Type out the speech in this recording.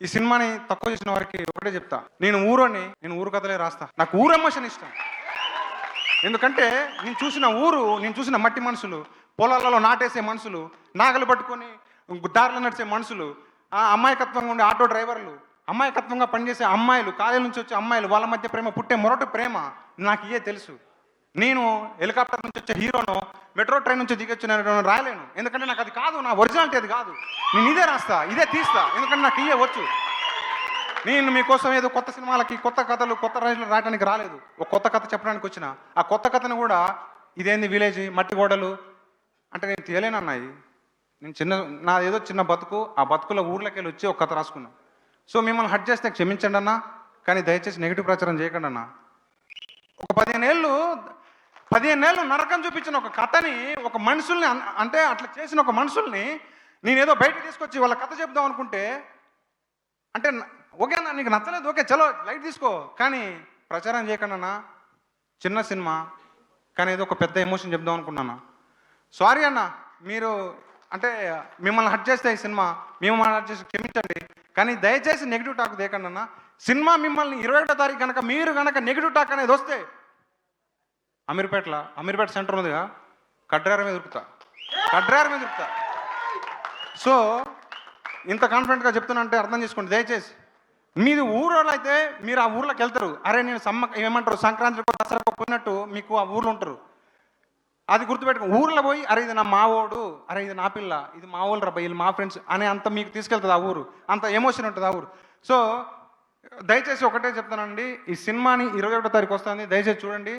ఈ సినిమాని తక్కువ చేసిన వారికి ఒకటే చెప్తా, నేను ఊరు కథలే రాస్తా. నాకు ఊరు ఎమోషన్ ఇష్టం. ఎందుకంటే నేను చూసిన మట్టి మనుషులు, పొలాలలో నాటేసే మనుషులు, నాగలు పట్టుకొని దారిలో నడిచే మనుషులు, అమాయకత్వంగా ఉండే ఆటో డ్రైవర్లు, అమాయకత్వంగా పనిచేసే అమ్మాయిలు, కాలేజీ నుంచి వచ్చే అమ్మాయిలు, వాళ్ళ మధ్య ప్రేమ పుట్టే మొరటి ప్రేమ నాకు ఇయే తెలుసు. నేను హెలికాప్టర్ నుంచి వచ్చే హీరోను, మెట్రో ట్రైన్ నుంచి దిగొచ్చిన రాయలేను. ఎందుకంటే నాకు అది కాదు, నా ఒరిజినాలిటీ అది కాదు. నేను ఇదే రాస్తా, ఇదే తీస్తా. ఎందుకంటే నాకు ఇయే వచ్చు. నేను మీకోసం ఏదో కొత్త సినిమాలకి, కొత్త కథలు, కొత్త రైతులు రాయడానికి రాలేదు. ఒక కొత్త కథ చెప్పడానికి వచ్చిన. ఆ కొత్త కథను కూడా ఇదేంది విలేజ్ మట్టి గోడలు అంటే నేను తీయలేనన్నాయి. నాదేదో చిన్న బతుకు, ఆ బతుకుల ఊర్లోకి వెళ్ళి వచ్చి ఒక కథ రాసుకున్నాను. సో మిమ్మల్ని హట్ చేస్తే క్షమించండి అన్న, కానీ దయచేసి నెగిటివ్ ప్రచారం చేయకండి అన్న. ఒక 15 ఏళ్ళు నరకం చూపించిన ఒక కథని, ఒక మనుషుల్ని అంటే అట్లా చేసిన ఒక మనుషుల్ని నేనేదో బయటకు తీసుకొచ్చి వాళ్ళ కథ చెప్దాం అనుకుంటే, అంటే ఓకే అన్న నీకు నచ్చలేదు, ఓకే చలో లైట్ తీసుకో, కానీ ప్రచారం చేయకండి అన్న. చిన్న సినిమా కానీ ఏదో ఒక పెద్ద ఎమోషన్ చెప్దాం అనుకున్నాను. సారీ అన్న, మీరు అంటే మిమ్మల్ని హట్ చేస్తే ఈ సినిమా మిమ్మల్ని హట్ చేసి క్షమించండి, కానీ దయచేసి నెగిటివ్ టాక్ దేకండి అన్న. సినిమా మిమ్మల్ని 21వ తారీఖు కనుక మీరు కనుక నెగిటివ్ టాక్ అనేది వస్తే అమీర్పేట సెంటర్ ఉందిగా, కడ్రార మీద దొరుకుతా. సో ఇంత కాన్ఫిడెంట్గా చెప్తున్నా అంటే అర్థం చేసుకోండి దయచేసి. మీది ఊరోళ్ళు అయితే మీరు ఆ ఊర్లోకి వెళ్తారు. అరే నేను ఏమంటారు సంక్రాంతికో దసరాకో పోయినట్టు మీకు ఆ ఊర్లో ఉంటారు. అది గుర్తుపెట్టుకో. ఊర్లో పోయి అరే ఇది నా మావోడు, అరే ఇది నా పిల్ల, ఇది మా ఊళ్ళు రా, వీళ్ళు మా ఫ్రెండ్స్ అని అంత మీకు తీసుకెళ్తుంది ఆ ఊరు. అంత ఎమోషన్ ఉంటుంది ఆ ఊరు. సో దయచేసి ఒకటే చెప్తానండి, ఈ సినిమాని 21వ తారీఖు వస్తుంది, దయచేసి చూడండి.